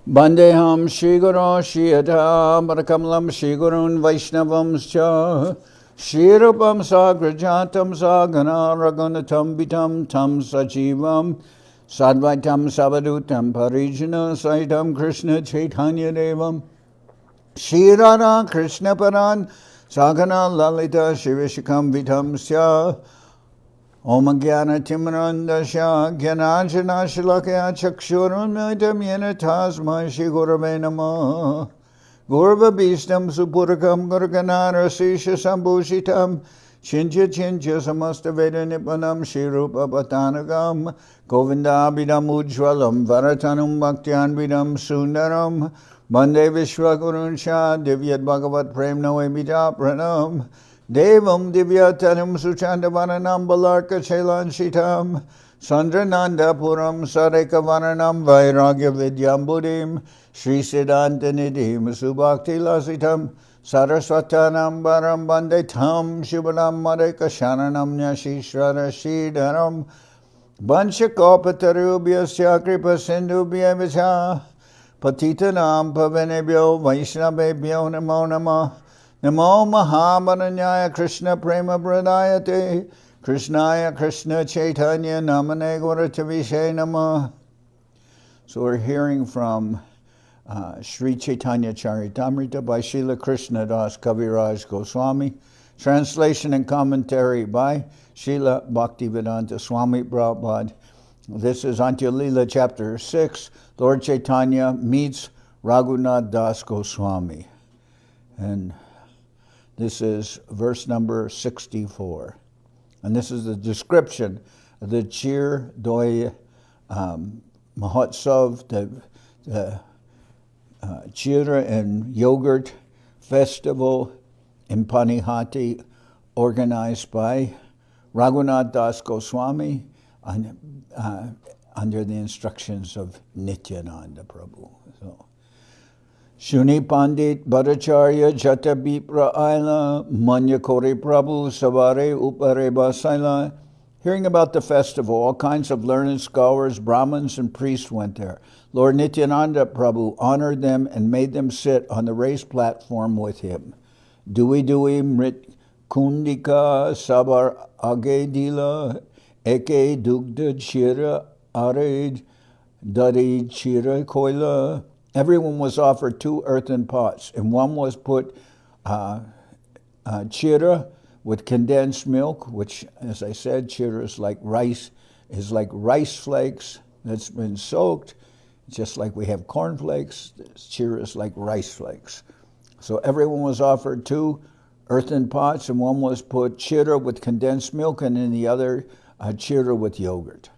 Bandeham Shri Guru Shri Adhamarkamalam Shri Gurun Vaishnavamscha Shri Rupam Sagrajatam Sagana Raghunatam Vitam Tam Sajivam Sadvaitam Savadutam Parijana Saitam Krishna Chaitanya Devam Shri Radha Krishna Paran Sagana Lalita Shivishikam Vitam Sya Om Jnana Timrandasya Jnanajana Shalakya Chakshurunmitam Yena Tasmai Shri Gurave Namah Gurva Bhistam Supurakam Gurganara Sisha Sambhushitam Chincha Chincha Samasta Veda Nipanam Shri Rupa Patanagam Govindabhidam Ujwalam Varatanam Bhaktyan Vidam Sundaram Bande Vishwagurun Shah Divyat Bhagavat Prem Noemita Pranam Devam Divyatanam Suchandavananam Balarka Chelan Shitam Sandrananda Puram Sareka Vananam Vairagya Vidyam Buddhim Sri Siddhanta Nidhim Subhakti Lasitam Saraswatanam Baram Bandetam Shubhanam Mareka Sharanam Nyashishvara Shridharam Banchakopatarubhyasya Kripa Sindhubhya Vicha Patitanam Pavanebhyo Vaishnavebhyo Namo Namah Namo Mahamananyaya Krishna Prema Pradayate Krishnaya Krishna Chaitanya Namane Gauratavishe Namah. So we're hearing from Sri Chaitanya Charitamrita by Srila Krishnadas Kaviraj Goswami. Translation and commentary by Srila Bhaktivedanta Swami Prabhupada. This is Antya-lila chapter 6. Lord Chaitanya meets Raghunath das Goswami. And this is verse number 64. And this is the description of the chira-dadhi-mahotsava, the chira and yogurt festival in Panihati, organized by Raghunath das Goswami under the instructions of Nityananda Prabhu. So, Shuni Pandit Bhattacharya Jata Bipra Aila Manya Kori Prabhu Savare Upare Basaila. Hearing about the festival, all kinds of learned scholars, Brahmins, and priests went there. Lord Nityananda Prabhu honored them and made them sit on the raised platform with him. Dui Mrit Kundika Sabar Agedila Eke Dugda Chira Ared Dari Chira Koila. Everyone was offered 2 earthen pots, and one was put chira with condensed milk, which, as I said, chira is like rice flakes that's been soaked, just like we have cornflakes. Chira is like rice flakes. So everyone was offered 2 earthen pots, and one was put chira with condensed milk, and in the other chira with yogurt.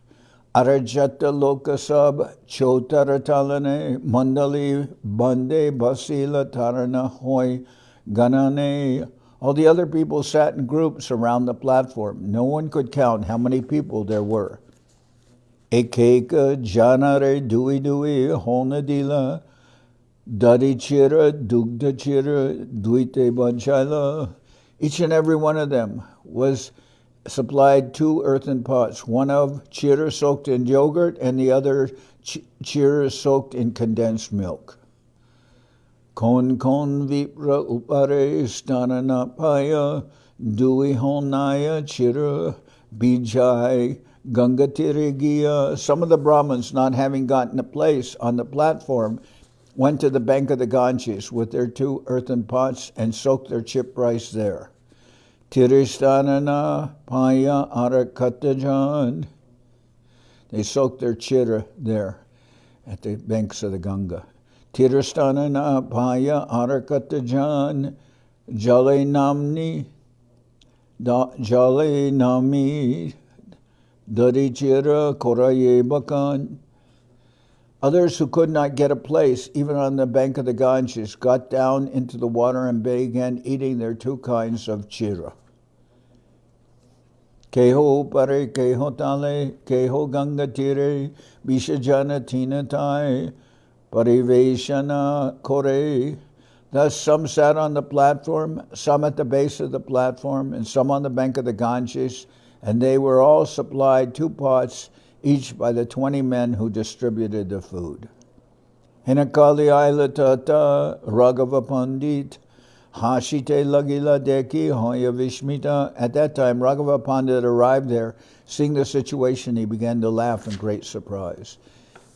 Arajata Lokasab Chotaratalane Mandali Bande Basila Tarana Hoy Ganane. All the other people sat in groups around the platform. No one could count how many people there were. Ekeka Janare Dui Honadila Dari Chira Dugda Chira Duite Banchaila. Each and every one of them was supplied 2 earthen pots, one of chira soaked in yogurt and the other chira soaked in condensed milk. Kon vipra upare stanana paya dui honaya chira bijai gangatirigia. Some of the Brahmins, not having gotten a place on the platform, went to the bank of the Ganges with their 2 earthen pots and soaked their chip rice there. Tiristanana Paya Arakatajan. They soaked their chira there at the banks of the Ganga. Tiristanana Paya Arakatajan Jale Namni Dari Chira Koraye Bakan. Others who could not get a place, even on the bank of the Ganges, got down into the water and began eating their 2 kinds of chira. Keho pare, keho tale, keho ganga tire, bishajana tinatai, pariveshana kore. Thus some sat on the platform, some at the base of the platform, and some on the bank of the Ganges, and they were all supplied 2 pots, each by the 20 men who distributed the food. Hinakali Aila Tata Raghava Pandit Hashite Lagila Deki Hoya Vishmita. At that time, Raghava Pandit arrived there. Seeing the situation, he began to laugh in great surprise.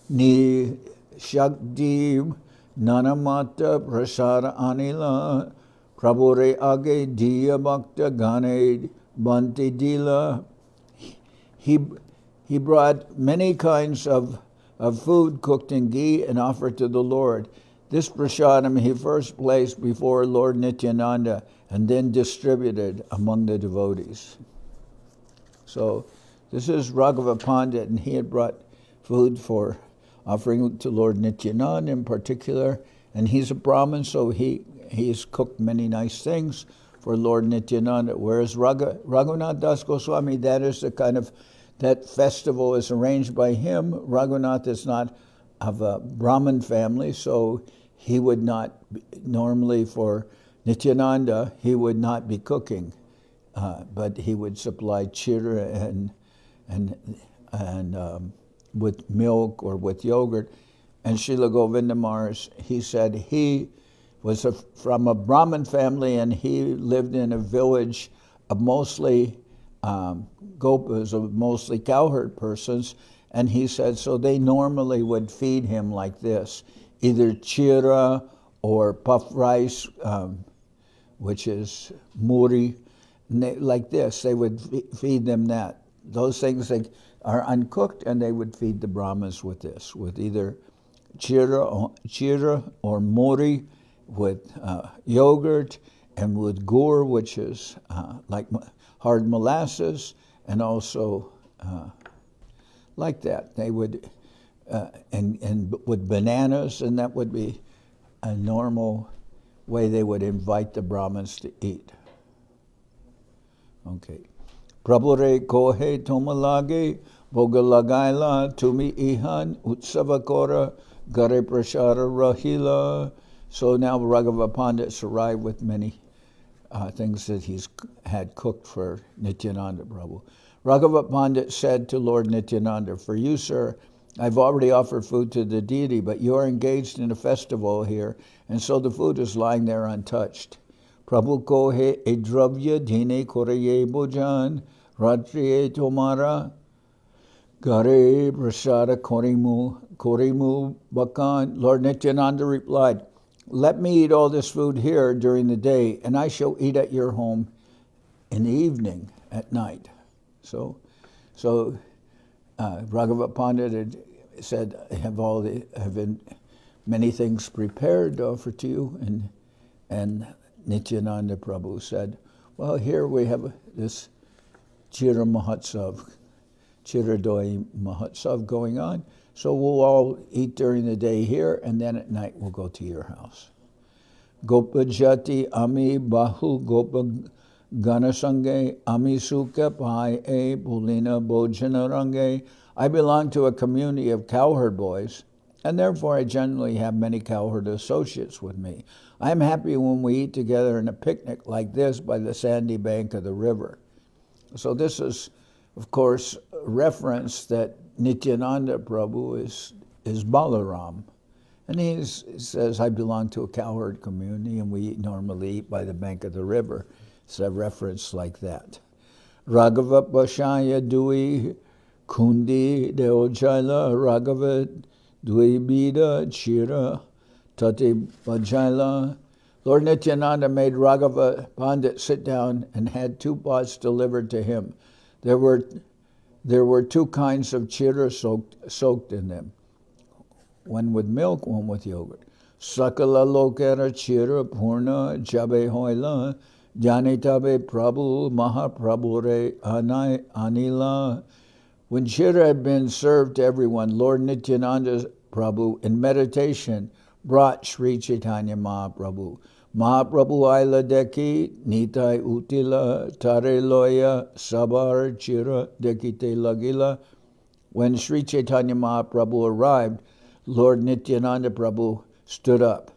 Ni Shakti Nanamata Prasara Anila Prabhure Age Diya Bhakta Gane Banti Dila. He brought many kinds of food cooked in ghee and offered to the Lord. This prasadam he first placed before Lord Nityananda and then distributed among the devotees. So this is Raghava Pandit, and he had brought food for offering to Lord Nityananda in particular, and he's a Brahmin, so he's cooked many nice things for Lord Nityananda, whereas Raghunath das Goswami, that is the kind of, that festival is arranged by him. Raghunath is not of a Brahmin family, so he would not, normally for Nityananda, he would not be cooking, but he would supply chira and with milk or with yogurt. And Srila Govinda Maharaj, he said he was from a Brahmin family, and he lived in a village of mostly gopas, of mostly cowherd persons, and he said so they normally would feed him like this, either chira or puffed rice, which is muri, like this. They would feed them that. Those things that are uncooked, and they would feed the Brahmas with this, with either chira or muri, with yogurt, and with gur, which is like hard molasses, and also like that. They would, and with bananas, and that would be a normal way they would invite the Brahmins to eat. Okay. Prabhure kohe tomalage, bogalagaila, tumi ihan, utsavakora, gare prashara rahila. So now Raghava Pandit's arrived with many things that he's had cooked for Nityananda Prabhu. Raghava Pandit said to Lord Nityananda, "For you, sir, I've already offered food to the deity, but you are engaged in a festival here, and so the food is lying there untouched. Prabhu ko he edravya dine koraye bojan, ratriye tomara, gare prasada korimu bakan." Lord Nityananda replied, "Let me eat all this food here during the day, and I shall eat at your home in the evening, at night." So Raghava Pandit had said, have been many things prepared to offer to you, and Nityananda Prabhu said, well, here we have this chira-dadhi-mahotsava, chira-dadhi-mahotsava going on, so we'll all eat during the day here, and then at night we'll go to your house. Gopa jati ami bahu gopa ganasange ami sukha pai e pulina bojana range. I belong to a community of cowherd boys, and therefore I generally have many cowherd associates with me. I am happy when we eat together in a picnic like this by the sandy bank of the river. So this is, of course, a reference that Nityananda Prabhu is Balaram. And he says, I belong to a cowherd community, and we normally eat by the bank of the river. It's a reference like that. Raghava Bashaya Dui Kundi Deojaila Raghava Dui Bida Chira Tati Bajaila. Lord Nityananda made Raghava Pandit sit down and had 2 pots delivered to him. There were 2 kinds of chira soaked in them. One with milk, one with yogurt. Sakala lokera chira purna jabe hoila janitabe prabhu mahaprabhure anila. When chira had been served to everyone, Lord Nityananda Prabhu in meditation brought Sri Chaitanya Mahaprabhu. Mahaprabhu aila deki nitai utila tare loya sabar chira dekite lagila. When Sri Chaitanya Mahaprabhu arrived, Lord Nityananda Prabhu stood up.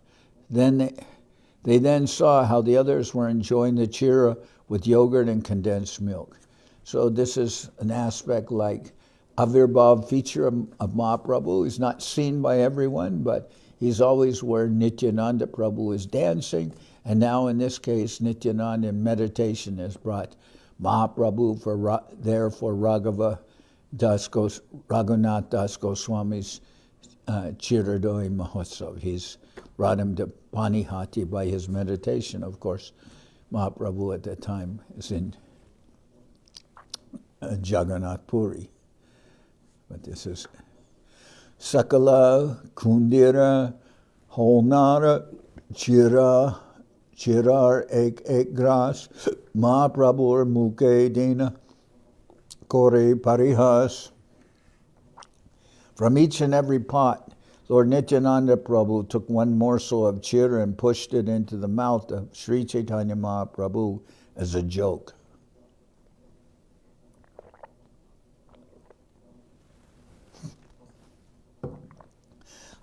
Then they then saw how the others were enjoying the chira with yogurt and condensed milk. So this is an aspect like Avirbhav feature of Mahaprabhu. He's not seen by everyone, but he's always where Nityananda Prabhu is dancing. And now in this case, Nityananda in meditation has brought Mahaprabhu for Raghava Raghunath das Goswami's chira-dadhi-mahotsava. He's brought him to Panihati by his meditation. Of course, Mahaprabhu at that time is in Jagannath Puri. But this is Sakala, Kundira, Holnara, Chirar ek gras, Mahaprabhu Muke Dina, Kore Parihas. From each and every pot, Lord Nityananda Prabhu took one morsel of chira and pushed it into the mouth of Sri Chaitanya Mahaprabhu as a joke.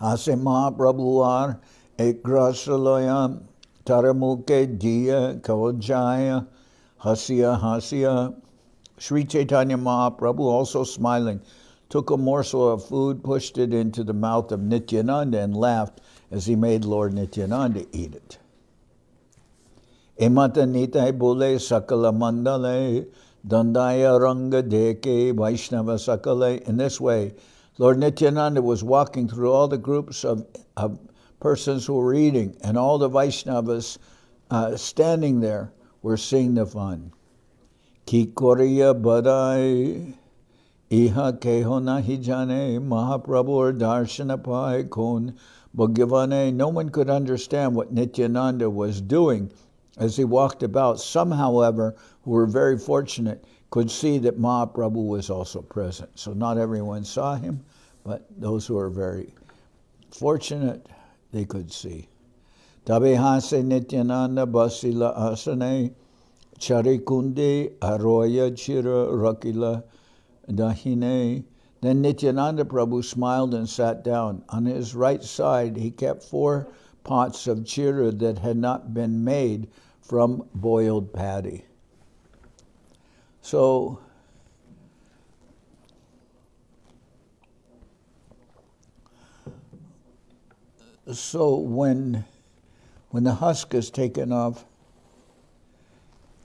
Ase Mahaprabhu ar ek grasalayam taramuke diya kavajaya hasya. Sri Chaitanya Mahaprabhu, also smiling, took a morsel of food, pushed it into the mouth of Nityananda, and laughed as he made Lord Nityananda eat it. Emata nitai bole sakala mandale dandaya ranga deke Vaishnava sakale. In this way, Lord Nityananda was walking through all the groups of persons who were eating, and all the Vaishnavas standing there were seeing the fun. Ki koriya badai iha keho nahi jane Mahaprabhu darshana pai kon bhagavane. No one could understand what Nityananda was doing as he walked about. Some, however, who were very fortunate could see that Mahaprabhu was also present. So not everyone saw him, but those who were very fortunate, they could see. Tabe hase Nityananda basila asane charikundi aroya chira rakila dahine. Then Nityananda Prabhu smiled and sat down. On his right side, he kept 4 pots of chira that had not been made from boiled paddy. So when the husk is taken off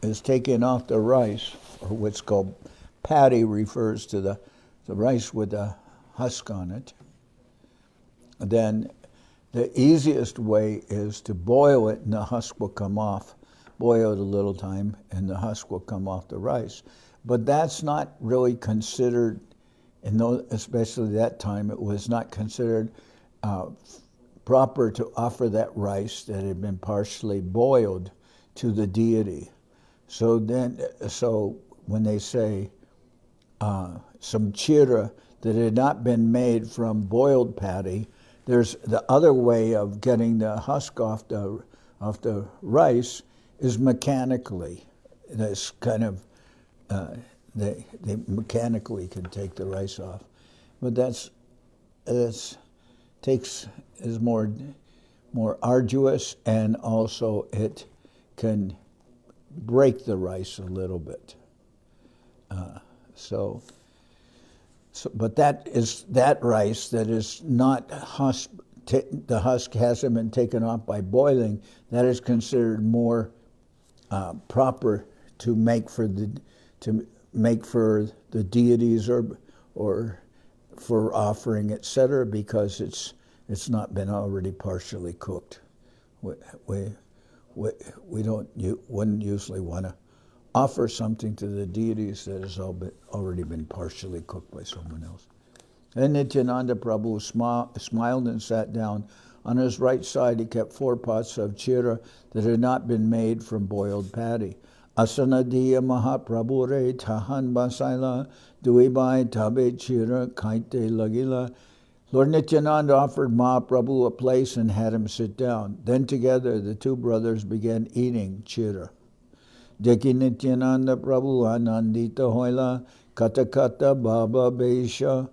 the rice, or what's called paddy, refers to the rice with the husk on it, then the easiest way is to boil it and the husk will come off. Boil it a little time and the husk will come off the rice. But that's not really considered, especially that time, it was not considered proper to offer that rice that had been partially boiled to the deity. So when they say some chira that had not been made from boiled paddy, there's the other way of getting the husk off the rice is mechanically. That's kind of they mechanically can take the rice off, but is more arduous, and also it can break the rice a little bit. But that rice that is not husk. The husk hasn't been taken off by boiling. That is considered more proper to make for the deities or for offering, etc., because it's not been already partially cooked. We wouldn't usually want to offer something to the deities that has already been partially cooked by someone else. Then Nityananda Prabhu smiled and sat down. On his right side, he kept 4 pots of chira that had not been made from boiled paddy. Asanadiya Mahaprabhu re tahan basaila duibai tabe chira kaite lagila. Lord Nityananda offered Mahaprabhu a place and had him sit down. Then together the 2 brothers began eating chira. Deki Nityananda Prabhu anandita hoila katakata baba besha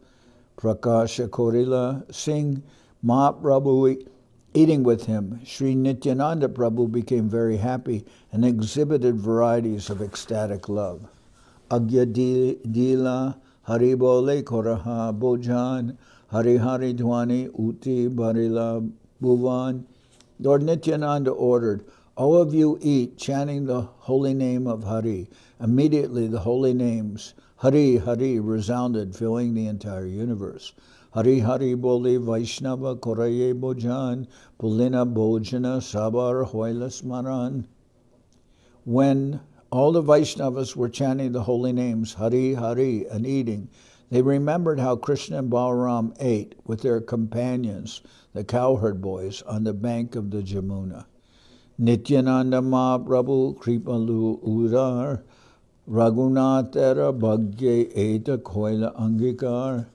Prakasha Korila, seeing Mahaprabhu eating with him, Sri Nityananda Prabhu became very happy and exhibited varieties of ecstatic love. Antya-lila, Hari Bole Koraha Bojan, Hari Hari Dhwani Uti Barila Bhuvan. Lord Nityananda ordered, all of you eat, chanting the holy name of Hari. Immediately the holy names, Hari, Hari, resounded, filling the entire universe. Hari Hari Bole Vaishnava Koraye Bojan, Pulina Bojana Sabar Hoilas Maran. When all the Vaishnavas were chanting the holy names, Hari, Hari, and eating, they remembered how Krishna and Balaram ate with their companions, the cowherd boys, on the bank of the Jamuna. Nityananda Mahaprabhu Kripalu Udar, Raghunath Bhagye Eta Koila Angikar.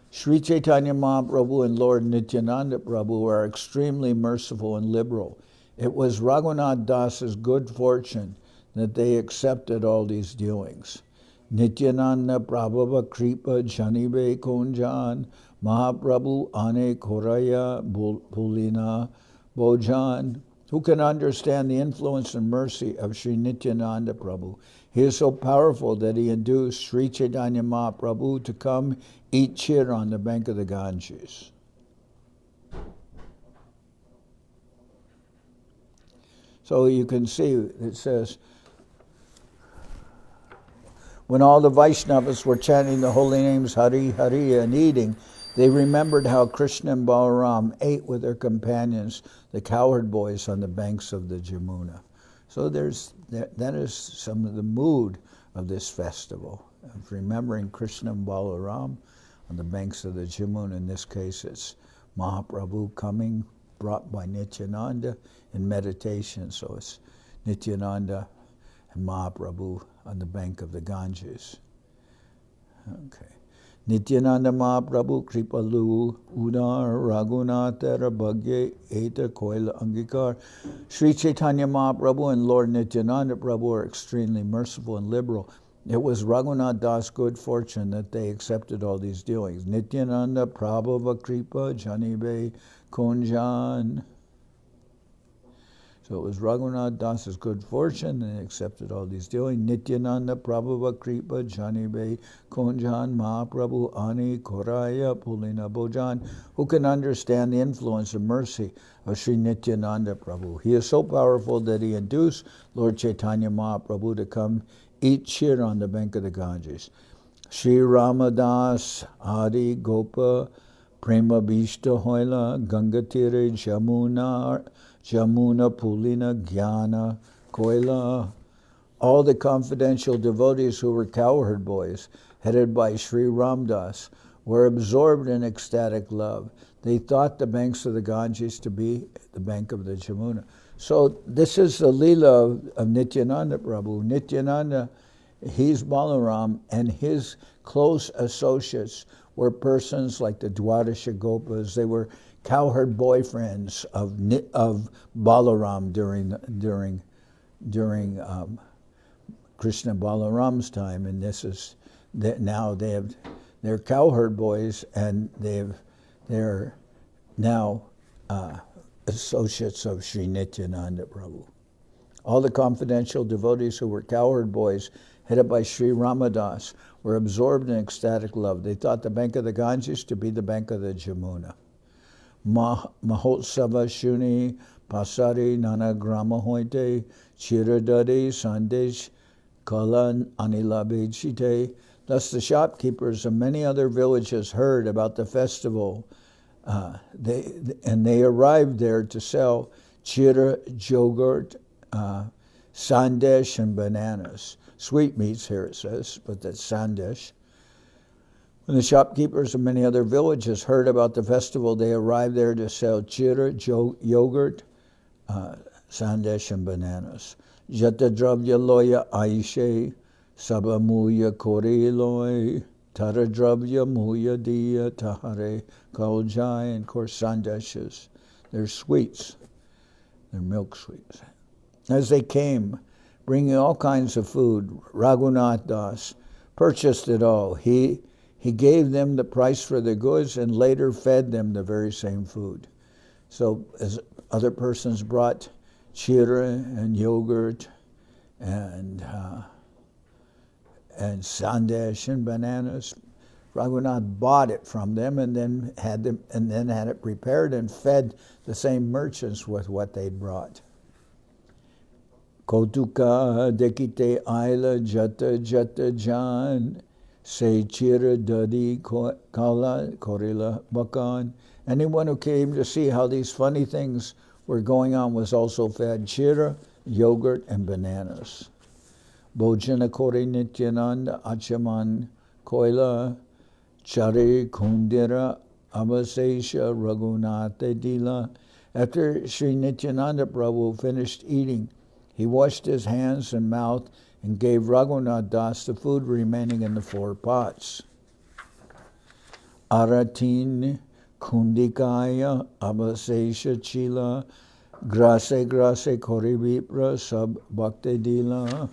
Sri Chaitanya Mahaprabhu and Lord Nityananda Prabhu are extremely merciful and liberal. It was Raghunath Das's good fortune that they accepted all these dealings. Nityananda Prabhava Kripa Janibe Konjan Mahaprabhu Ane Koraya Pulina Bojan. Who can understand the influence and mercy of Sri Nityananda Prabhu? He is so powerful that he induced Sri Chaitanya Mahaprabhu to come eat chir on the bank of the Ganges. So you can see it says, when all the Vaishnavas were chanting the holy names Hari Hari and eating, they remembered how Krishna and Balaram ate with their companions, the cowherd boys, on the banks of the Jamuna. So that is some of the mood of this festival, of remembering Krishna and Balaram on the banks of the Jamuna. In this case, it's Mahaprabhu coming, brought by Nityananda in meditation. So it's Nityananda and Mahaprabhu on the bank of the Ganges. Okay. Nityananda Mahaprabhu Kripalu Udar Raghunath Bhagye Eta Koila Angikar. Sri Chaitanya Mahaprabhu and Lord Nityananda Prabhu are extremely merciful and liberal. It was Raghunath Das' good fortune that they accepted all these dealings. Nityananda Prabhava Kripa Janibe Konjan. So it was Raghunath Das's good fortune and they accepted all these dealings. Nityananda Prabhava Kripa Janibe Konjan Mahaprabhu Ani Koraya Pulina Bojan. Who can understand the influence and mercy of Sri Nityananda Prabhu? He is so powerful that he induced Lord Chaitanya Mahaprabhu to come eat chir on the bank of the Ganges. Sri Ramadas Adi Gopa Prema Bishta Hoila Gangatire Jamuna Pulina Jnana Koila. All the confidential devotees who were cowherd boys, headed by Sri Ramdas, were absorbed in ecstatic love. They thought the banks of the Ganges to be the bank of the Jamuna. So this is the Leela of Nityananda Prabhu. Nityananda, he's Balaram, and his close associates were persons like the Dwadasha Gopas. They were cowherd boyfriends of Balaram during Krishna Balaram's time, and this is that now they're cowherd boys, and they're now associates of Sri Nityananda Prabhu. All the confidential devotees who were cowherd boys, headed by Sri Ramadas, were absorbed in ecstatic love. They thought the bank of the Ganges to be the bank of the Jamuna. Mahotsava Shuni Pasari Nana Grama Hoite chira-dadhi Sandesh Kalan Anilabe Chite. Thus the shopkeepers of many other villages heard about the festival. They arrived there to sell chira, yogurt, sandesh, and bananas. Sweetmeats here it says, but that's sandesh. When the shopkeepers of many other villages heard about the festival, they arrived there to sell chira, yogurt, sandesh, and bananas. Jata dravya loya aishe, sabamuya kori loy, tara dravya muya diya tahare kaljai, and of course sandeshes. They're sweets. They're milk sweets. As they came, bringing all kinds of food, Raghunath Das purchased it all. He gave them the price for the goods and later fed them the very same food. So as other persons brought chira and yogurt and sandesh and bananas, Raghunath bought it from them and then had it prepared and fed the same merchants with what they'd brought. Kotuka dekite aila jata jata jan, se chira-dadhi-kala korila bakan. Anyone who came to see how these funny things were going on was also fed chira, yogurt, and bananas. Bojana kore Nityananda achaman koila, chari kundira abhasesha Raghunath-lila. After Sri Nityananda Prabhu finished eating, he washed his hands and mouth and gave Raghunath Das the food remaining in the 4 pots. Aratin kundikaya abhasesha chila, grase grase korivipra sab bhakti dila.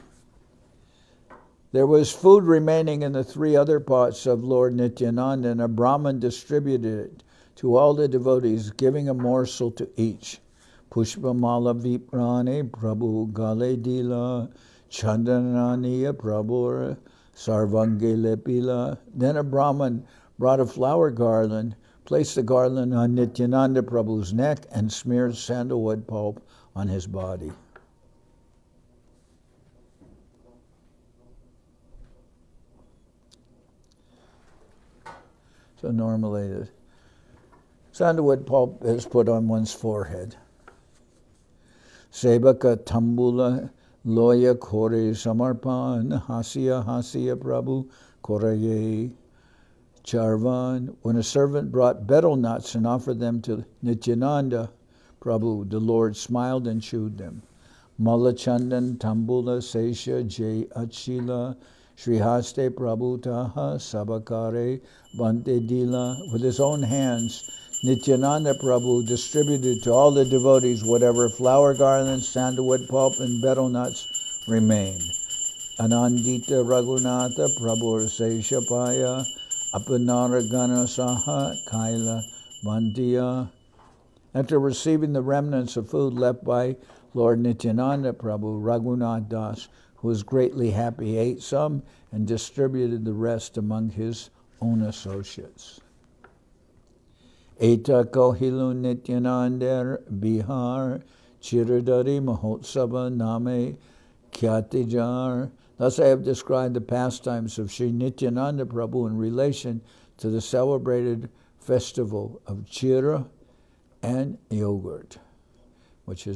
There was food remaining in the 3 other pots of Lord Nityananda, and a Brahmin distributed it to all the devotees, giving a morsel to each. Pushpamala viprane prabhu gale dila, chandananiya prabhu sarvange lepila. Then a Brahmin brought a flower garland, placed the garland on Nityananda Prabhu's neck, and smeared sandalwood pulp on his body. So normally the sandalwood pulp is put on one's forehead. Sebaka tambula loya kore samarpan hasya hasya prabhu koraye charvan. When a servant brought betel nuts and offered them to Nityananda Prabhu, the Lord smiled and chewed them. Malachandan tambula sesha jay achila Srihaste Prabhutaha Sabakare Bante Dila. With his own hands, Nityananda Prabhu distributed to all the devotees whatever flower garlands, sandalwood pulp, and betel nuts remained. Anandita Raghunatha Prabhu Seshapaya Apanaragana Saha Kaila Bantiya. After receiving the remnants of food left by Lord Nityananda Prabhu, Raghunath Das, who was greatly happy, ate some and distributed the rest among his own associates. Eta kohilu Nityananda Bihar chira-dadhi-mahotsava name kyatijar. Thus I have described the pastimes of Sri Nityananda Prabhu in relation to the celebrated festival of chira and yogurt, which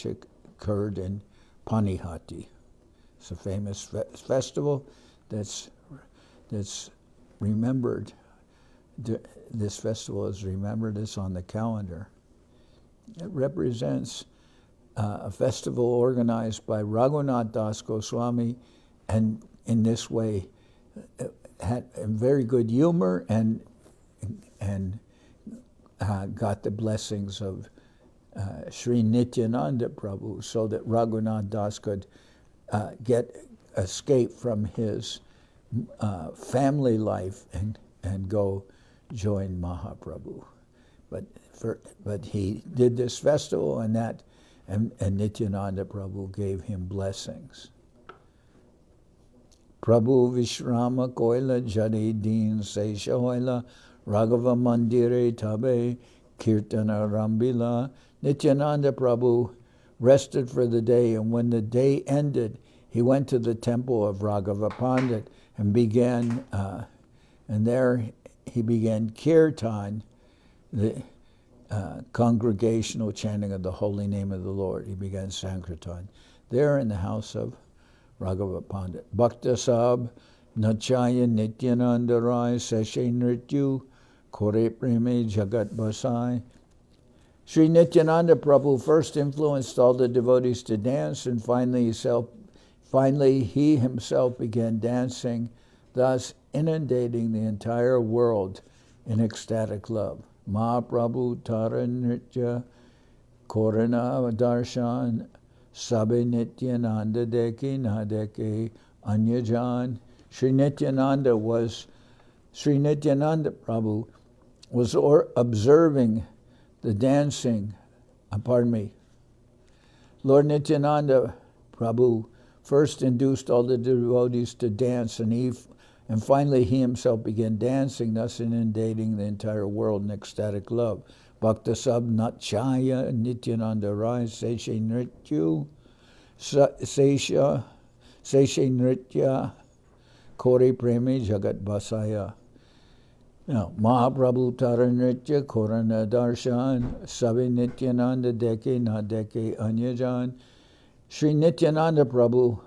occurred in Panihati. It's a famous festival that's remembered. This festival is remembered. It's on the calendar. It represents a festival organized by Raghunath das Goswami, and in this way had a very good humor and got the blessings of Sri Nityananda Prabhu, so that Raghunath Das could escape from his family life and go join Mahaprabhu. But he did this festival, and Nityananda Prabhu gave him blessings. Prabhu Vishrama Koila Jadi Deen Sesha Hoila Raghava Mandire Tabe Kirtana Rambila. Nityananda Prabhu rested for the day, and when the day ended, he went to the temple of Raghava Pandit and there he began kirtan, the congregational chanting of the holy name of the Lord. He began Sankirtan there in the house of Raghava Pandit. Bhakta Sab Nachaya Nityananda Rai Seshe Nrityu Kore Preme Jagat Basai. Sri Nityananda Prabhu first influenced all the devotees to dance, and finally he himself began dancing, thus inundating the entire world in ecstatic love. Mahaprabhu Tara Nritya Korana Darshan Sabe Nityananda Deki Nadeki Anyajan. Sri Nityananda Prabhu was observing the dancing, Lord Nityananda Prabhu first induced all the devotees to dance, and And finally, he himself began dancing, thus inundating the entire world in ecstatic love. Bhakta Sab Natchaya Nityananda Rai Seshe Nrityu Seshe Nritya Kori Premi Jagat Basaya. Now, Mahaprabhu Tara Nritya Korana Darshan Sabi Nityananda Deke Na Deke Anyajan. Sri Nityananda Prabhu,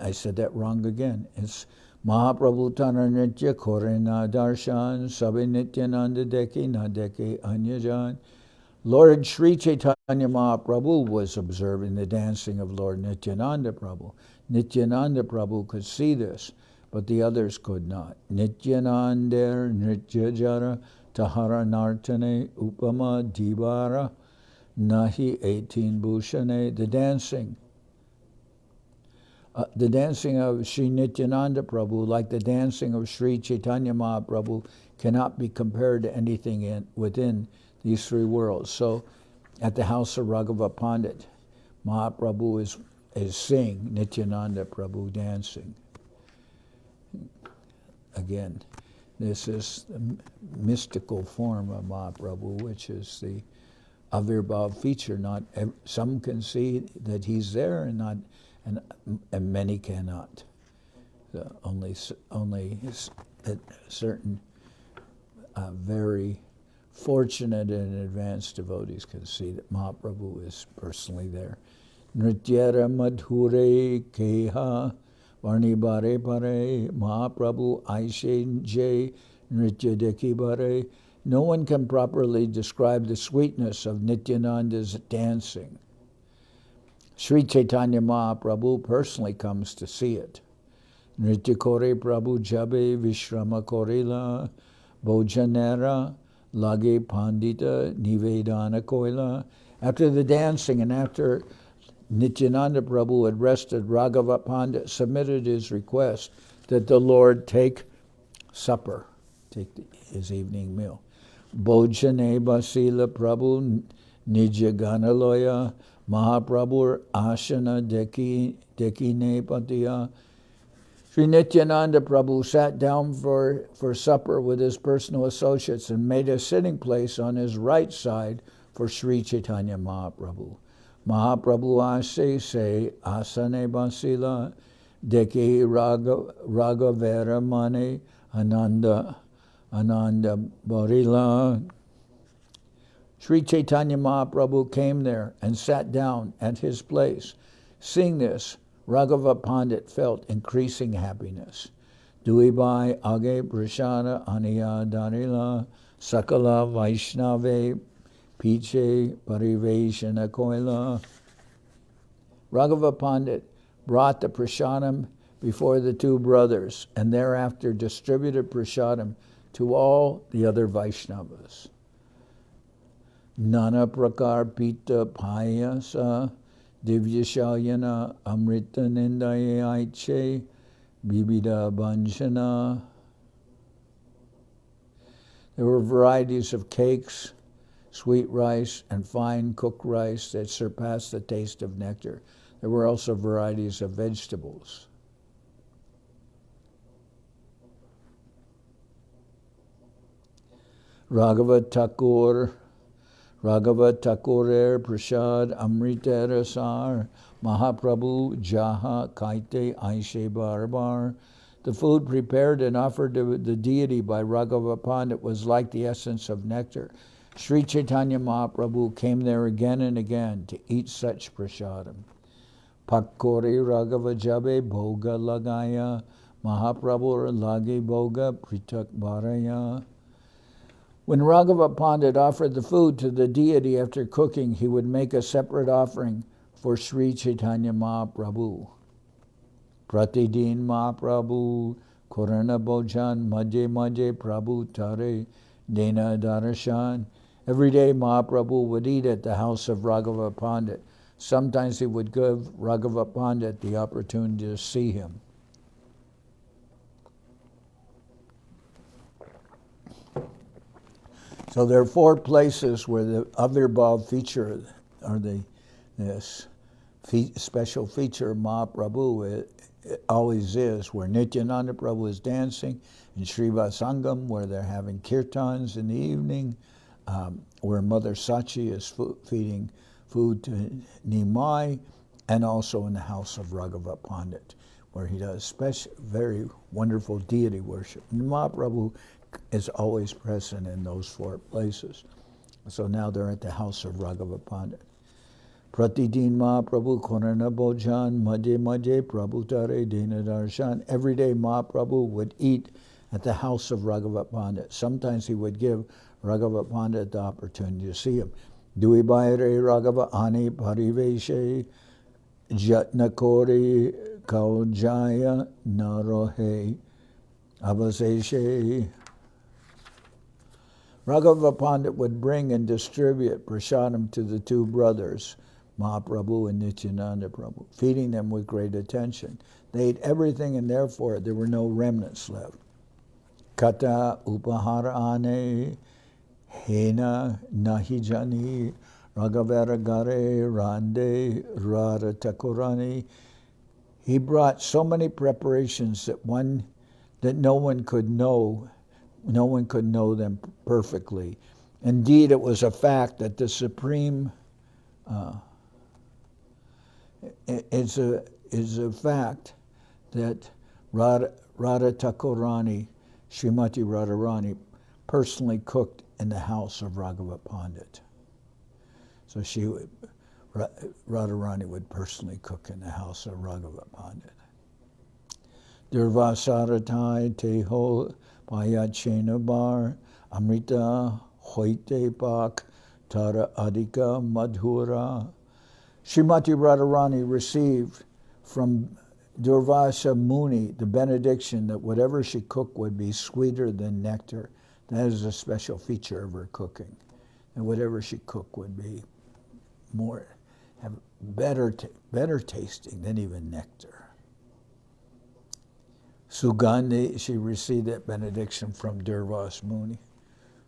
I said that wrong again. It's Mahaprabhu Tara Nritya Korana Darshan Sabi Nityananda Deke Na Deke Anyajan. Lord Sri Chaitanya Mahaprabhu was observing the dancing of Lord Nityananda Prabhu. Nityananda Prabhu could see this, but the others could not. Nityananda Nritya Jara Tahara Nartane Upama Dibara Nahi 18 Bhushane. The dancing of Sri Nityananda Prabhu, like the dancing of Sri Chaitanya Mahaprabhu, cannot be compared to anything within these three worlds. So, at the house of Raghava Pandit, Mahaprabhu is seeing Nityananda Prabhu dancing. Again, this is the mystical form of Mahaprabhu, which is the Avirbhav feature. Not some can see that he's there, and many cannot. Only certain very fortunate and advanced devotees can see that Mahaprabhu is personally there. Nrityara madhure keha varni bare pare Mahaprabhu aishe jay nritya deki bare. No one can properly describe the sweetness of Nityananda's dancing. Sri Chaitanya Mahaprabhu personally comes to see it. Nritya kore Prabhu jabe vishrama korila bhojanera lage pandita nivedana koila. After the dancing and after Nityananda Prabhu had rested, Raghava Pandit submitted his request that the Lord take supper, his evening meal. Bhojane basila Prabhu nijaganaloya Mahaprabhu ashana dekine patiya. Sri Nityananda Prabhu sat down for supper with his personal associates and made a sitting place on his right side for Sri Chaitanya Mahaprabhu. Mahaprabhu ase se asane basila deke ragavera mane ananda barila. Sri Chaitanya Mahaprabhu came there and sat down at his place. Seeing this, Raghava Pandit felt increasing happiness. Duibai age prashana aniya darila sakala vaishnave piche pariveshana koila. Raghava Pandit brought the prasadam before the two brothers and thereafter distributed prasadam to all the other Vaishnavas. Nana prakar pita payasa divya shalyana amrita nindaye aiche bibida banjana. There were varieties of cakes, sweet rice, and fine cooked rice that surpassed the taste of nectar. There were also varieties of vegetables. Raghava Thakur Prasad Amrita Rasar Mahaprabhu Jaha Kaite Aishe Barbar. The food prepared and offered to the deity by Raghava Pandit was like the essence of nectar. Sri Chaitanya Mahaprabhu came there again and again to eat such prasadam. Pakori Raghava Jabe Bhoga Lagaya Mahaprabhu Lagi Bhoga Pritak Bharaya. When Raghava Pandit offered the food to the deity after cooking, he would make a separate offering for Sri Chaitanya Mahaprabhu. Pratidin Mahaprabhu Korana Bhojan Madhye Madhye Prabhu Tare Dena Darashan. Every day Mahaprabhu would eat at the house of Raghava Pandit. Sometimes he would give Raghava Pandit the opportunity to see him. So there are four places where the Avirbhav feature, or this special feature of Mahaprabhu it always is, where Nityananda Prabhu is dancing, in Sriva Sangam, where they're having kirtans in the evening, where Mother Sachi is feeding food to Nimai, and also in the house of Raghava Pandit, where he does special, very wonderful deity worship. Mahaprabhu is always present in those four places. So now they're at the house of Raghava Pandit. Pratidin Mahaprabhu Korana Bojan Madhe Madhe Prabhu Tare Dina Darshan. Every day Mahaprabhu would eat at the house of Raghava Pandit. Sometimes he would give Raghava Pandit the opportunity to see him. Dui Baire Raghava Ani Pariveshe Jatnakori Kaujaya Narohe Avaseshe. Raghava Pandit would bring and distribute prasadam to the two brothers, Mahaprabhu and Nityananda Prabhu, feeding them with great attention. They ate everything, and therefore there were no remnants left. Kata upahara ane hena nahijani Raghavera gare rande rara takurani. He brought so many preparations that no one could know them perfectly. Indeed, it was a fact that the supreme is a fact that Radha Thakurani, Srimati Radharani, personally cooked in the house of Raghava Pandit. So Radharani would personally cook in the house of Raghava Pandit. Durvasaratai teho payachena bar amrita hoite pak tara adhika madhura. Srimati Radharani received from Durvasa Muni the benediction that whatever she cooked would be sweeter than nectar. That is a special feature of her cooking. And whatever she cooked would be have better tasting than even nectar. Sugandhi, she received that benediction from Durvasa Muni.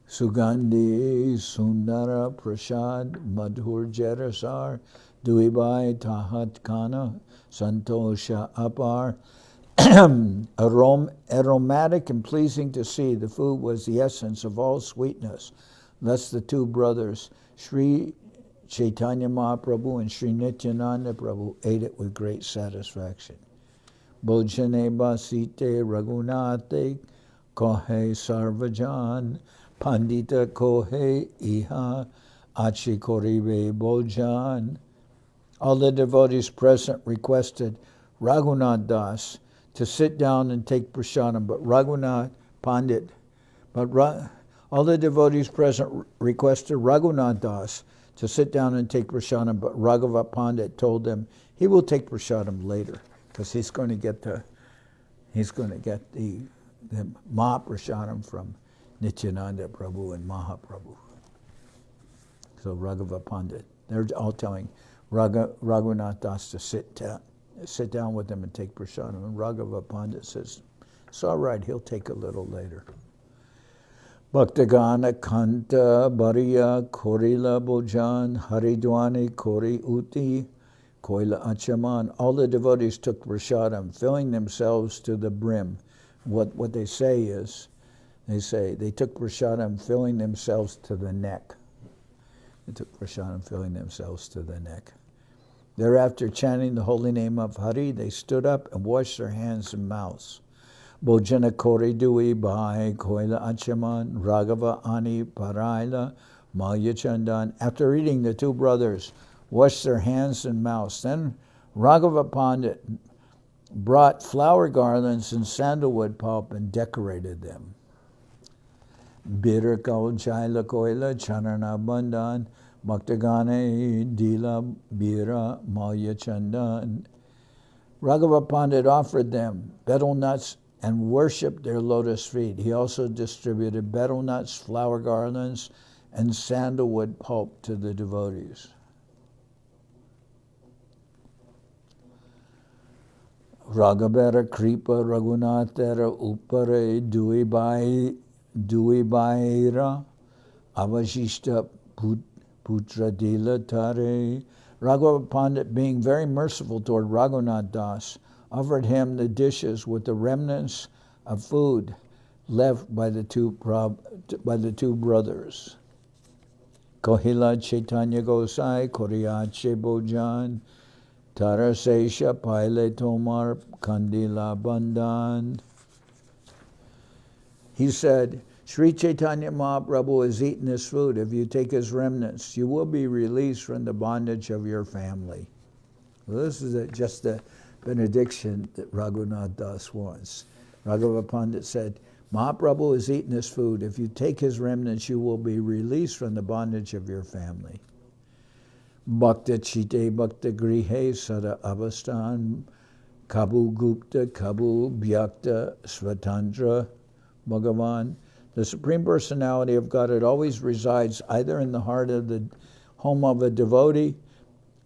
Sugandhi Sundara Prasad Madhur Jarasar Duibai Tahat Kana Santosha Apar. Aromatic and pleasing to see, the food was the essence of all sweetness. Thus the two brothers, Sri Chaitanya Mahaprabhu and Sri Nityananda Prabhu, ate it with great satisfaction. Bojane basite Raghunath kohe sarvajan Pandita kohe iha achi koribe bojan. All the devotees present requested Raghunath Das to sit down and take prasadam, but Raghunath Pandit, all the devotees present requested Raghunath Das to sit down and take prasadam, but Raghava Pandit told them he will take prasadam later because he's going to get the Mahaprasadam from Nityananda Prabhu and Mahaprabhu. So Raghava Pandit, they're all telling Raghunath Das to sit down with them and take prasadam. And Raghava Pandit says, it's all right, he'll take a little later. Bhaktagana Kanta Bariya Korila Bojan Haridwani Kori Uti Koila Achaman. All the devotees took prasadam, filling themselves to the brim. What they say is, they took prasadam filling themselves to the neck. They took prasadam filling themselves to the neck. Thereafter, chanting the holy name of Hari, they stood up and washed their hands and mouths. Bojana Kori Dui Bhai Koila Achaman Raghava Ani Paraila Malya Chandan. After eating, the two brothers washed their hands and mouths. Then Raghava Pandit brought flower garlands and sandalwood pulp and decorated them. Bira Kaul Jaila Koila Chanana Bandan Bhaktagane Dila Bira Malya Chandan. Raghava Pandit offered them betel nuts and worshipped their lotus feet. He also distributed betel nuts, flower garlands, and sandalwood pulp to the devotees. Raghavera Kripa Raghunathera Upare Duibaira Avashishta Putra Dila Tare. Raghava Pandit, being very merciful toward Raghunath Das, offered him the dishes with the remnants of food left by the two brothers. Kohila Chaitanya Gosai, Koriache Bojan, Tarasesha Paile Tomar, Kandila Bandan. He said, Sri Chaitanya Mahaprabhu has eaten this food. If you take his remnants, you will be released from the bondage of your family. Well, this is just a benediction that Raghunath Das wants. Raghava Pandit said, Mahaprabhu has eaten this food. If you take his remnants, you will be released from the bondage of your family. Bhakta Chite Bhakta Grihe Sada Avastan Kabu Gupta Kabu Bhyakta Svatandra Bhagavan. The Supreme Personality of Godhead always resides either in the heart of the home of a devotee.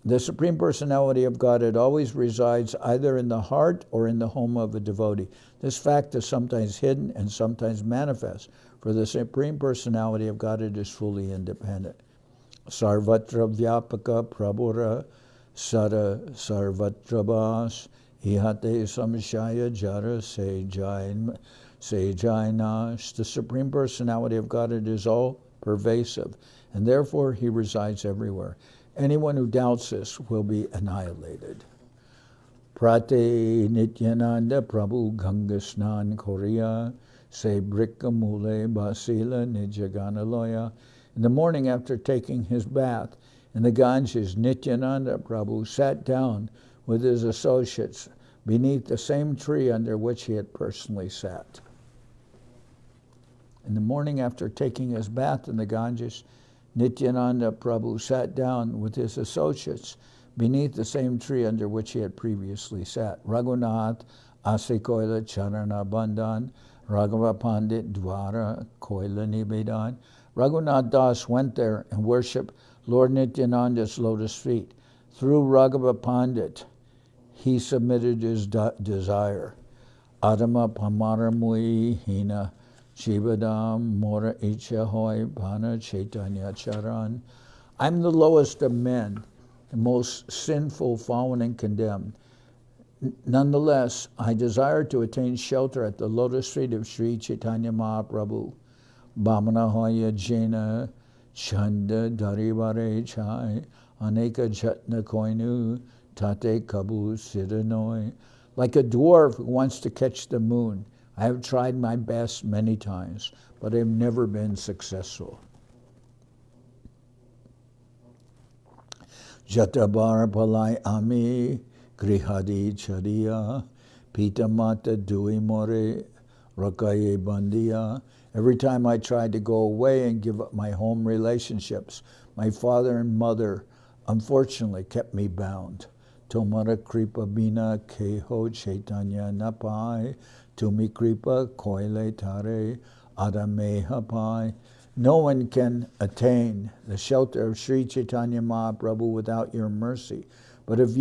The Supreme Personality of Godhead always resides either in the heart or in the home of a devotee. This fact is sometimes hidden and sometimes manifest, for the Supreme Personality of Godhead is fully independent. Sarvatra Vyapaka Prabhura Sara Sarvatra Bas Ihate Samshaya Jara Sejainash. The Supreme Personality of Godhead is all pervasive, and therefore he resides everywhere. Anyone who doubts this will be annihilated. Prate Nityananda Prabhu Gangasnan Korea Se Brikka Mule Basila Nijaganaloya. In the morning after taking his bath in the Ganges, Nityananda Prabhu sat down with his associates beneath the same tree under which he had personally sat. In the morning after taking his bath in the Ganges, Nityananda Prabhu sat down with his associates beneath the same tree under which he had previously sat. Raghunath Asikoila Charana Bandhan, Raghava Pandit Dwara Koila Nibedan. Raghunath Das went there and worshipped Lord Nityananda's lotus feet. Through Raghava Pandit, he submitted his desire. Adama Pamaramui Hina Shivadam Mora Icha Hoy Bhana Chaitanya Charan. I'm the lowest of men, the most sinful, fallen, and condemned. Nonetheless, I desire to attain shelter at the lotus feet of Sri Chaitanya Mahaprabhu. Bhamana Hoya Jena Chanda Darivare Chai Aneka Jatna Koinu Tate Kabu Siddhanoi. Like a dwarf who wants to catch the moon, I have tried my best many times, but I have never been successful. Jatabar Palai Ami Grihadi Chadiya Pitamata Dui More Rakaye Bandiya. Every time I tried to go away and give up my home relationships, my father and mother unfortunately kept me bound. Tomara Kripa Bina Keho Chaitanya Napai Tumi Kripa Koile Tare Adameha Pai. No one can attain the shelter of Sri Chaitanya Mahaprabhu without your mercy. But if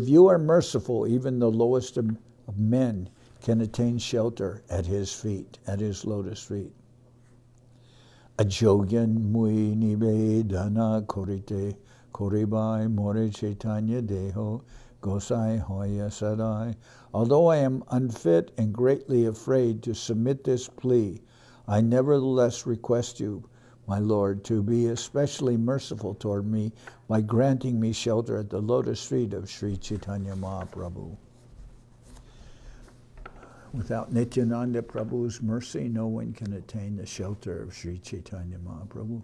you are merciful, even the lowest of men can attain shelter at his feet, at his lotus feet. Ajogyan mui nivedana korite koribai more Chaitanya deho gosai hoya sadai. Although I am unfit and greatly afraid to submit this plea, I nevertheless request you, my Lord, to be especially merciful toward me by granting me shelter at the lotus feet of Sri Chaitanya Mahaprabhu. Without Nityananda Prabhu's mercy, no one can attain the shelter of Sri Chaitanya Mahaprabhu.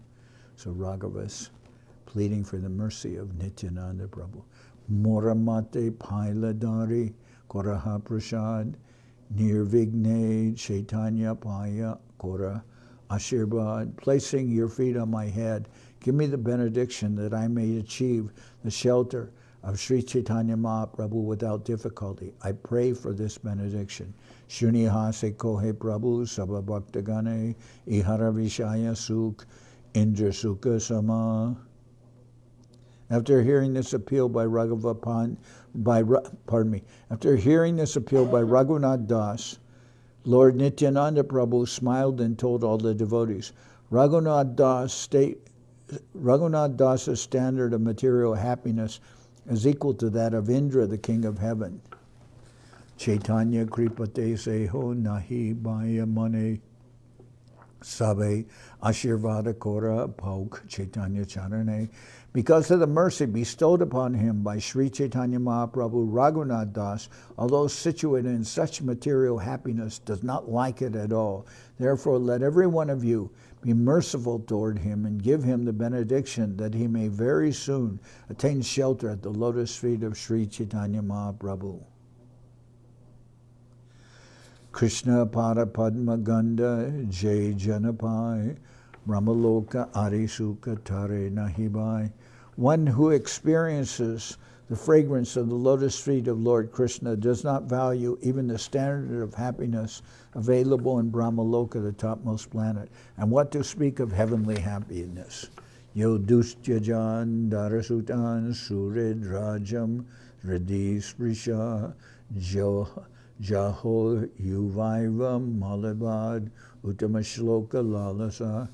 So Raghava's pleading for the mercy of Nityananda Prabhu. Moramate Pailadari Koraha Prasad Nirvigne Chaitanya Paya Kora Ashirbad. Placing your feet on my head, give me the benediction that I may achieve the shelter of Sri Chaitanya Mahaprabhu without difficulty. I pray for this benediction. Shunihase Kohe Prabhu Sabha Bhaktagane Ihara Vishaya Sukh Indra Sukha Sama. After hearing this appeal by after hearing this appeal by Raghunath Das, Lord Nityananda Prabhu smiled and told all the devotees, Raghunath Das's standard of material happiness is equal to that of Indra, the king of heaven. Chaitanya kripate seho nahi bhaya mane sabe ashirvada kora pauk Chaitanya charane. Because of the mercy bestowed upon him by Sri Chaitanya Mahaprabhu, Raghunath Das, although situated in such material happiness, does not like it at all. Therefore, let every one of you be merciful toward him and give him the benediction that he may very soon attain shelter at the lotus feet of Sri Chaitanya Mahaprabhu. Krishna Pada Padma Ganda Jai Janapai Brahmaloka Arisuka Tare Nahibai. One who experiences the fragrance of the lotus feet of Lord Krishna does not value even the standard of happiness available in Brahmaloka, the topmost planet. And what to speak of heavenly happiness? Yodustyajan Darasutan Surid Rajam Hridhi Sprisha Jaho Yuvaiva Malabad Uttama Shloka Lalasa.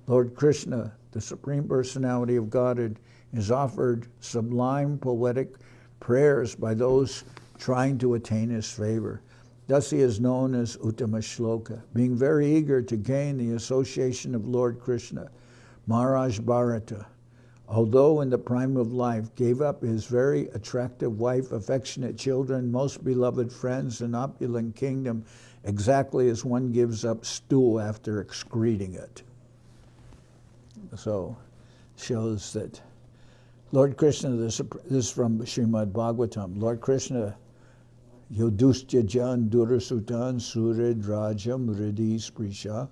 Lord Krishna, the Supreme Personality of Godhead, is offered sublime poetic prayers by those trying to attain his favor. Thus he is known as Uttama Shloka, being very eager to gain the association of Lord Krishna. Maharaj Bharata, although in the prime of life, gave up his very attractive wife, affectionate children, most beloved friends, and opulent kingdom, exactly as one gives up stool after excreting it. So, shows that Lord Krishna, this is from Srimad Bhagavatam, Lord Krishna, Yodustya Jan Durasutan Surid Rajam Hridhi Sprisha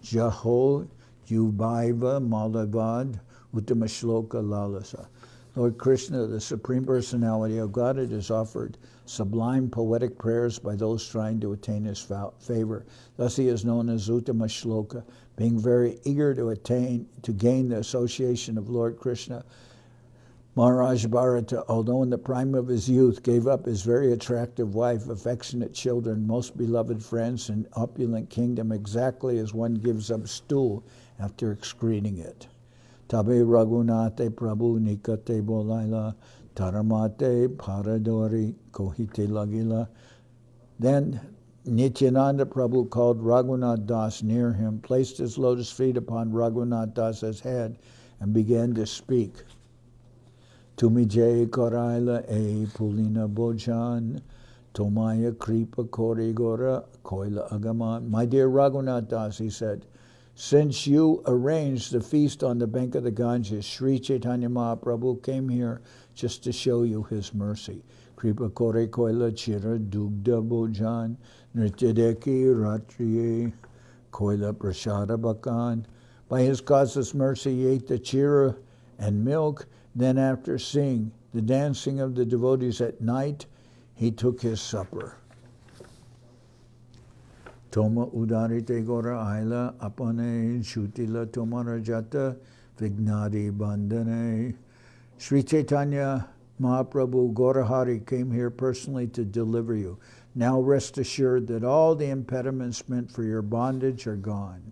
Jaho Yubaiva Malavad Uttama Shloka Lalasa. Lord Krishna, the Supreme Personality of Godhead, is offered sublime poetic prayers by those trying to attain his favor. Thus he is known as Uttama Shloka, being very eager to gain the association of Lord Krishna. Maharaj Bharata, although in the prime of his youth, gave up his very attractive wife, affectionate children, most beloved friends, and opulent kingdom, exactly as one gives up stool after excreting it. Tabe Raghunate Prabhu Nikate Bolaila Taramate Paradori Kohite Lagila. Then Nityananda Prabhu called Raghunath Das near him, placed his lotus feet upon Raghunath Das's head, and began to speak. Tumi Jai Koraila E Pulina Bojan Tomaya Kripa Korigora Koila Agaman. My dear Raghunath Das, he said, since you arranged the feast on the bank of the Ganges, Sri Chaitanya Mahaprabhu came here just to show you his mercy. Kripa Kore Koila Chira Dugda Bojan Nrityadeki Ratriye Koila Prashada Bakan. By his causeless mercy, he ate the chira and milk. Then after seeing the dancing of the devotees at night, he took his supper. Toma udarite gora aila apane shutila tomara jata vignadi bandhane. Sri Chaitanya Mahaprabhu Gaurahari came here personally to deliver you. Now rest assured that all the impediments meant for your bondage are gone.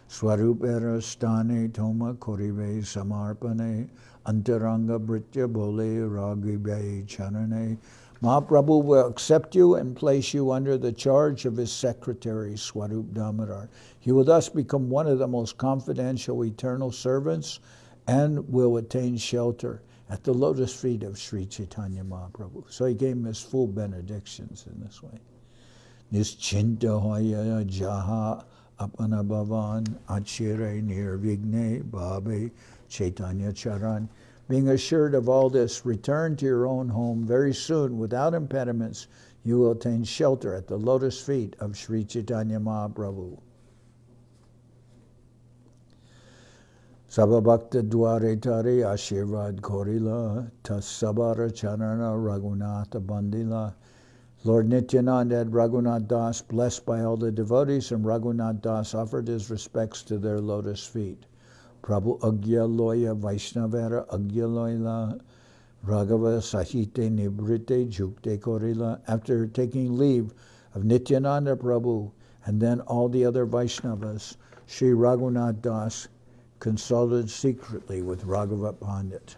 Swarupera stane toma korive samarpane antaranga britya bole ragibe charane. Mahaprabhu will accept you and place you under the charge of his secretary, Swarup Damodar. He will thus become one of the most confidential eternal servants and will attain shelter at the lotus feet of Sri Chaitanya Mahaprabhu. So he gave him his full benedictions in this way. Nischinta hoya jaha apana bhavan achire nirvigne bhabe Chaitanya charan. Being assured of all this, return to your own home very soon without impediments. You will attain shelter at the lotus feet of Sri Chaitanya Mahaprabhu. Sababhakta dware tare ashirvad korila tas sabara charana Raghunatha bandila. Lord Nityananda had Raghunath Das blessed by all the devotees, and Raghunath Das offered his respects to their lotus feet. Prabhu Agya Loya Vaishnavera Agya Loyla Raghava Sahite Nibrite Jukte Korila. After taking leave of Nityananda Prabhu and then all the other Vaishnavas, Sri Raghunath Das consulted secretly with Raghava Pandit.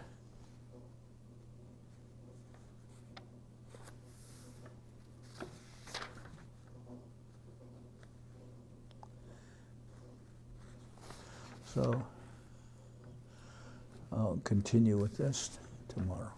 So I'll continue with this tomorrow.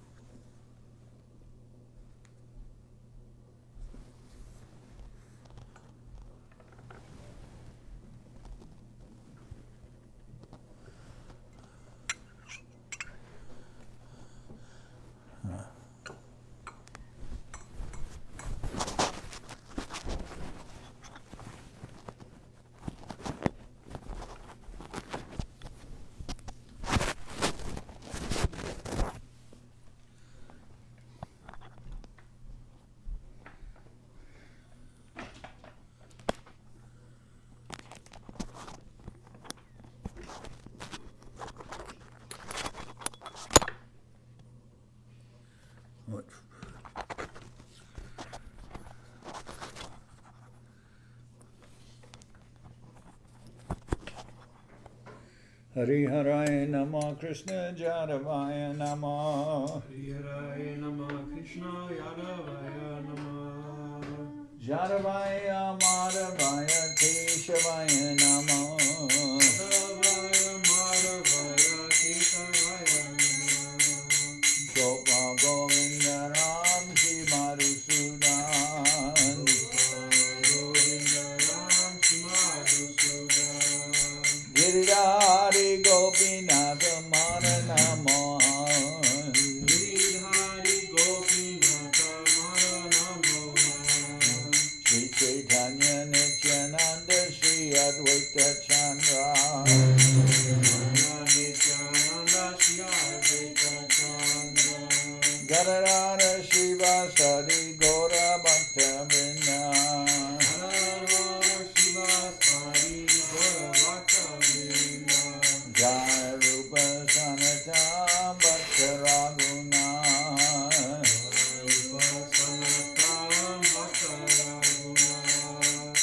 Hari Haray Nama Krishna Jadavaya Nama Hari Haray Nama Krishna Yadavaya Nama Jadavaya Madhavaya Keshavaya Nama Yadavaya Madhavaya Keshavaya Nama Gopa Govinda Ram Shri Madhusudan Govinda Ram Madhusudan Giridhari Gopinath Madana Mohan Giridhari Gopinath Madana Mohan Sri Chaitanya Nityananda Sri Advaita Chandra Nityananda Sri Advaita Chandra Gadadhara Shiva Sadi Gora Bhakta Vrinda Shiva Sari Gora Bhakta Vrinda Jai Rupa Sanatana Bhakta Raghunath Rupa Sanatana Bhakta Raghunath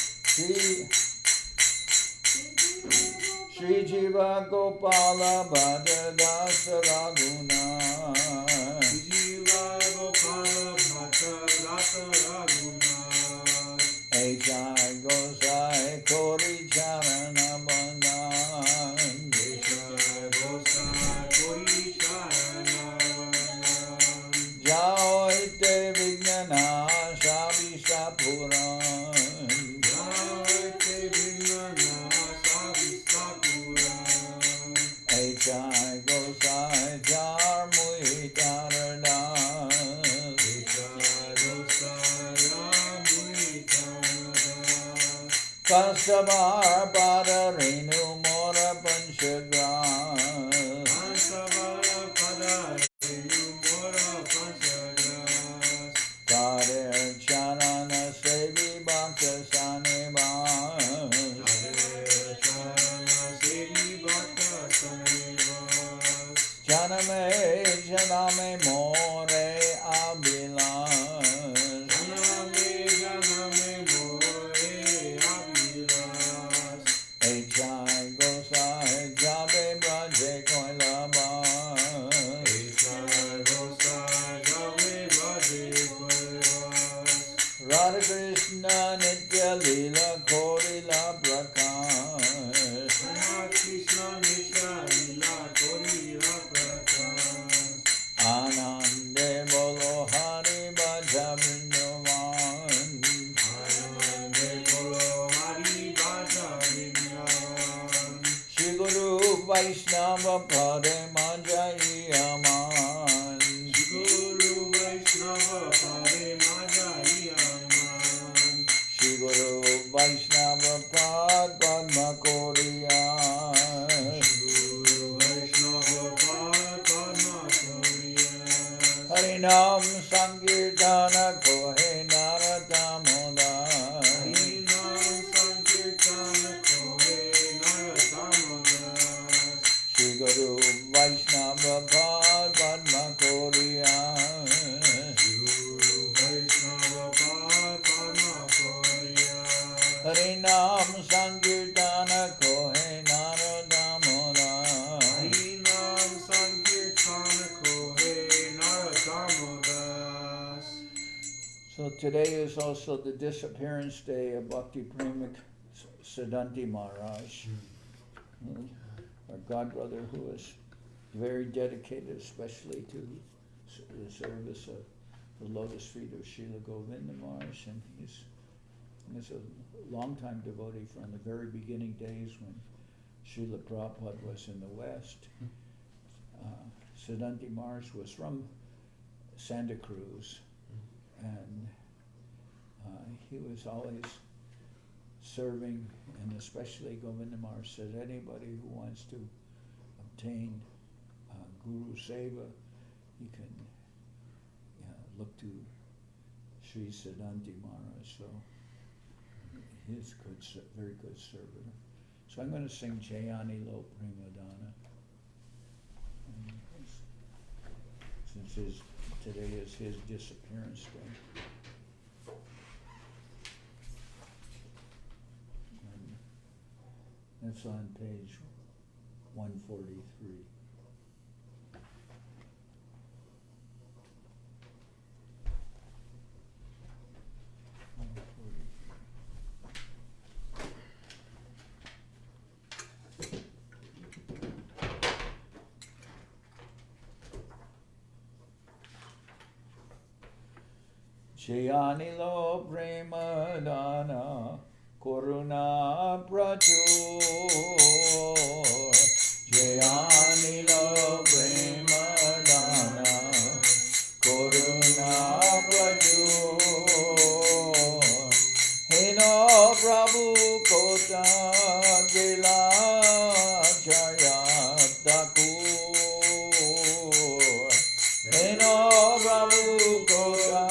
Sri Jiva Gopala Bhadra Dasa Raghunath Jiva Gopala Bhakta Dasa Raghunath Echai Gosai Kori Charana Bandhan Jai Gosai Kori Charana Vandhan Jao Ite Vignana Shabi Sapuran Jai Vignana Savista Puran Echai Gosai Jar Mui Taradas Jai Gosai Mui Taradas Kastavar Pada Renu Mora Panchagras Kansavara Pada Renu Mora Panchagras Kader Charana Sevi Bhakta Sanivas Hare Charana Sevi Bhakta Sanivas Janame Janame More Abhilas Janame Janame More Abhilas Echai Gosai Jabe Braje Koilabas Echai Gosai Jave Bhaje Koilas Radha Krishna Nitya-lila Korila Prakash Radha Krishna Nityananda Korila Prakash Anande Bolo Hari Bhaja Vrindavan Anande Bolo Hari Bhaja Vrindavan Shri Guru Vaishnava Pade Manjai Aman Guru Vaishnava Pare Madhai Aman Shri Guru Vaishnava Pad Padma Koriya Guru Vaishnava Padma Koriya Harinam Sankirtana Kohe Narada Damodar Harinam Sankirtana Kohe Naratamadaras Shri Guru Vaishnava Pad Padma Koriya Guru Vaishnava Padma Koriya Harinam Sankirtana Kohe Narada Damodar Harinam Sankirtana Kohe Naratamadaras So today is also the disappearance day of Bhakti Premik Siddhanti Maharaj. our godbrother, who was very dedicated, especially to the service of the lotus feet of Srila Govinda Maharaj, and he's a longtime devotee from the very beginning days when Srila Prabhupada was in the West. Siddhanti Maharaj was from Santa Cruz, and he was always serving, and especially Govinda Maharaj said anybody who wants to obtain Guru Seva, you can look to Sri Siddhanti Maharaj. So he's very good servant. So I'm going to sing Jayani-lo Premadana. Since today is his disappearance day. And that's on page 143. Jayani-lo Premadana Koruna Prachur Jayani-lo Premadana Koruna Prachur Hino Prabhu Kota Gila Chaya Thakur Hino Prabhu Kota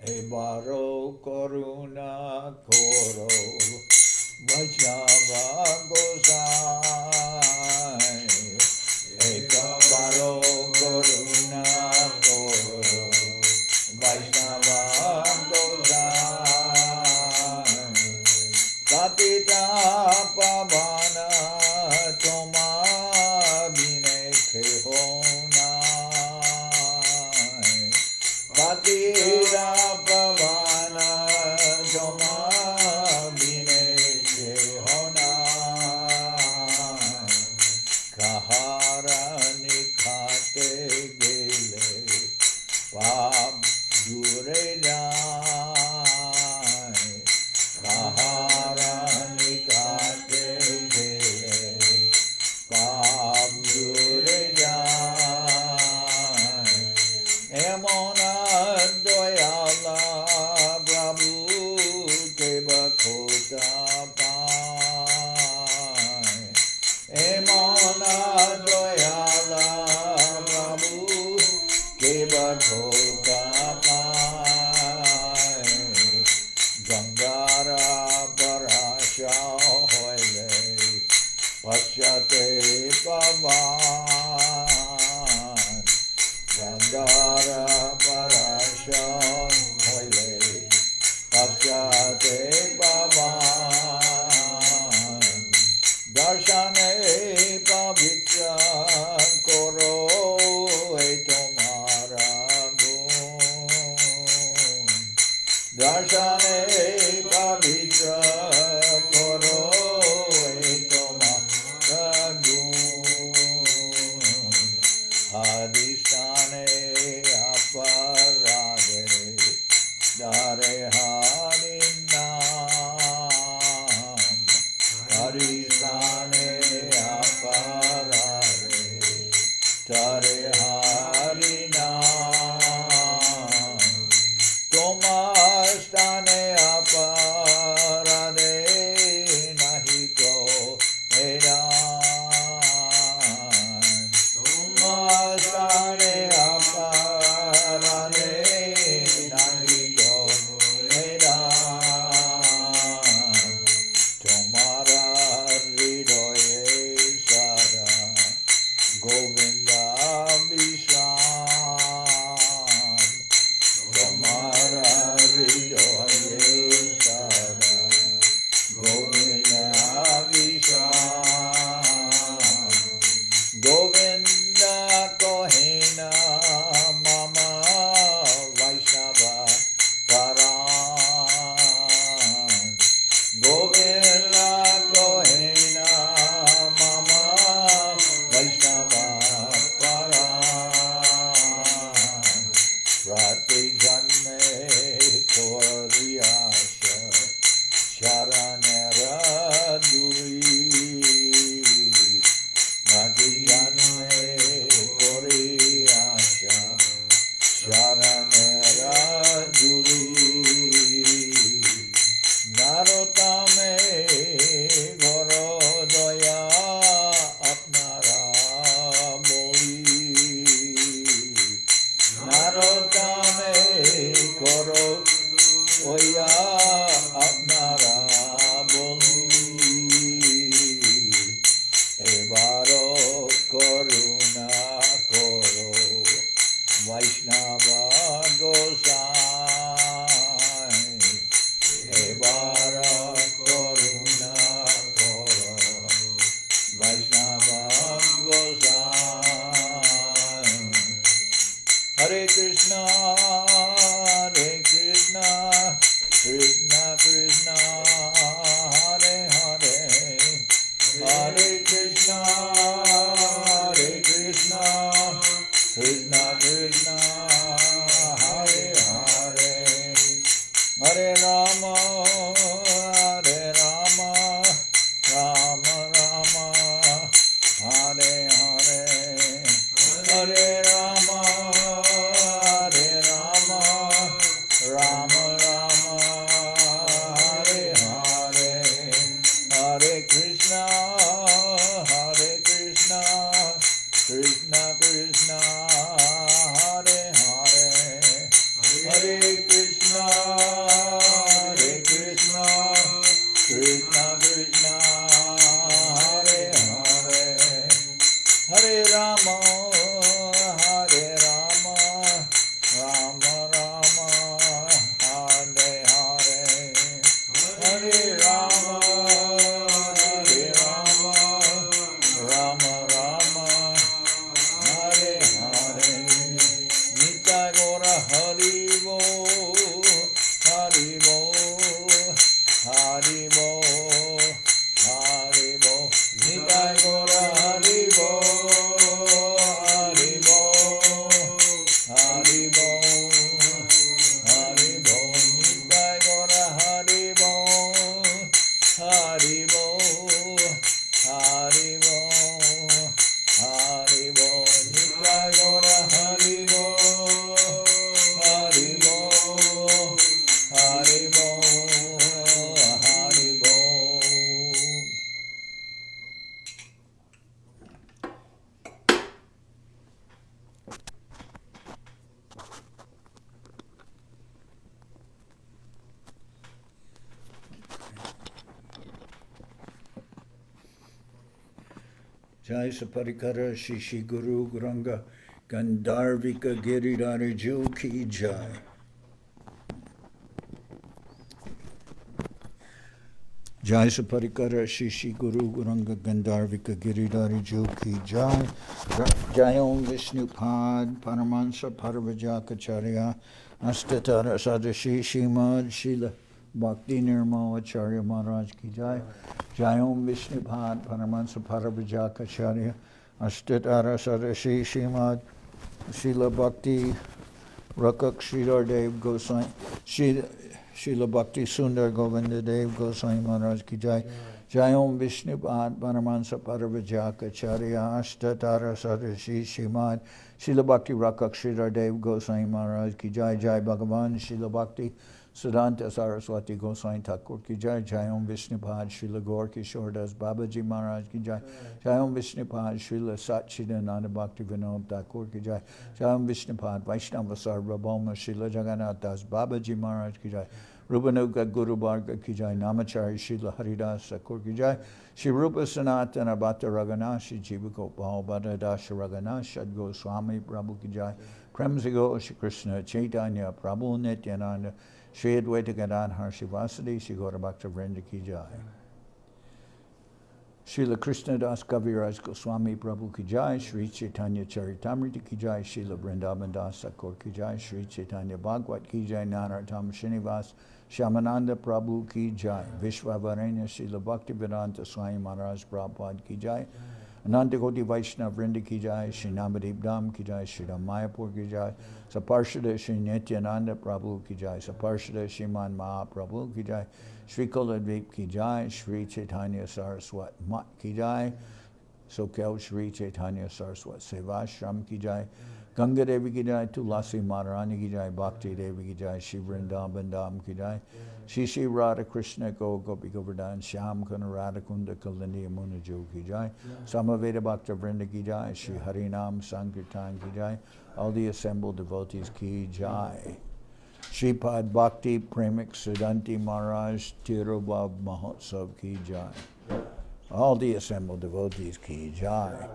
Ebaro Koruna Ko Guru Vaishnava Gosai Ekabaro Karuna Guru Vaishnava Gosai Patita Pavana Toma Bine Krihona Patita Pavana Toma Bine Krihona Kahara Nikhate Gile Pab Jure Jai Kahara Nikhate Gile Pab Jure Jai Emona Doyala Prabhu Keva Kota Pai Emona Doyala Prabhu Keva Kota Pai Gangara Parasha Hoile Pasyate Pavan Gangara Parasha Hoile Pasyate Pavan Darshane Pavitra Koro Tomara Gun Darshane Pavitra Koro Tomara Gun Hadishane Aparade Dare Harinam Hadishane Aparade Dare Harinam Tomastane Aparade Nahiko Edan Tomastane Aparade Nahiko Edan Tomara Krishna Krishna, Hare Hare, Hare Rama, Hare Rama, Rama Rama, Hare Hare, Hare Rama, Hare Rama, Rama Rama, Hare Hare. Nitai Gora Hari Bo, Hari Bo, Hari Bo, Hari Bo. Nitai Gora Hari Bo, Hari Bo, Hari Bo, Hari Bo. Nitai Gora Hari Bo, Hari Bo, Hari Bo, Hari Bo. Nitai Gora Hari Bo, Hari Bo, Hari Bo, Hari Bo. Jai Saparikara Shishi Guru Guranga Gandharvika Giridhara Ju Ki Jai. Jai Saparikara Shishi Guru Guranga Gandharvika Giridhara Ju Ki Jai. Jai Om Vishnu Pad Paramansa Parvajakacharya Astatara Sadashi Shimad Shila Bhakti Nirmal Acharya Maharaj Ki Jai. Jai Om Vishnu Pad Paramansa Parvajakacharya Astatara Sadashi Shimad Shila Bhakti Rakak Sridhar Dev Goswami Srila Bhakti Sundar Govinda Dev Goswami Maharaj Ki Jai. Jai Om Vishnu Pad Paramansa Parvajakacharya Astatara Sadashi Shimad Srila Bhakti Rakak Sridhar Dev Goswami Maharaj Ki Jai. Jai Bhagavan Srila Bhakti Siddhanta Saraswati Goswami Thakur Ki Jai. Jai Om Vishnu Pad Srila Gaur Kishore Das Babaji Maharaj Ki Jai. Jai Om Vishnu Pad Srila Satchidananda Bhakti Vinod Thakur Ki Jai. Jai Om Vishnu Pad Vaishnava Sarvabhauma Srila Jagannath das Babaji Maharaj Ki Jai. Rupanuga Guru Bharga Ki Jai. Namachari Srila Haridas Thakur Ki Jai. Shri Rupa Sanatana Bhatta Raghunath Shri Jiva Gopal Bhatta Dasha Raghunath Shad Goswami Prabhu Ki Jai. Premzigo Shri Krishna Chaitanya Prabhu Nityananda Shri Advaita Gadadhar Shivasadi Shri Gaura Bhakta Vrinda Ki Jai. Srila Krishnadas Kaviraj Goswami Prabhu Ki Jai. Sri Chaitanya Charitamrita Ki Jai. Srila Vrindavan Das Thakur Ki Jai. Sri Chaitanya Bhagavad Ki Jai. Nanartam Srinivas Shyamananda Prabhu Ki Jai. Vishwavaranya Srila Bhakti Vedanta Swami Maharaj Prabhupada Ki Jai. Anantakoti Vaishnava Vrinda Ki Jai. Shri Navadip Dham Ki Jai. Shri Mayapur Ki Jai. Saparshada Shri Nityananda Prabhu Ki Jai. Saparshada Shriman Mahaprabhu Ki Jai. Shri Kuladvip Ki Jai. Sri Chaitanya Saraswat Mat Ki Jai. Sokel Sri Chaitanya Saraswat Sevashram Ki Jai. Ganga Devi Ki Jai. Tulasi Madharani Ki Jai. Bhakti Devi Ki Jai. Shri Vrindavan Dham Ki Jai. Shri Shri Radha Krishna Go Gopi Govardhan Shyam Kana Radha Kunda Kalani Yamuna Jo Ki Jai. Samaveda Bhakta Vrinda Ki Jai. Shri Harinam Sankirtan Ki Jai. All the assembled devotees Ki Jai. Shripad Bhakti Premik Siddhanti Maharaj chira-dadhi-mahotsava Ki Jai. All the assembled devotees Ki Jai.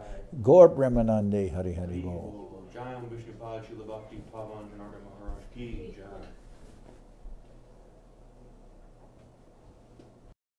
Gaur Brahmanande Hari Hari Bol. Jai Om Vishnu Pad Srila Bhakti Pavan Janardana Maharaj Ki Jai.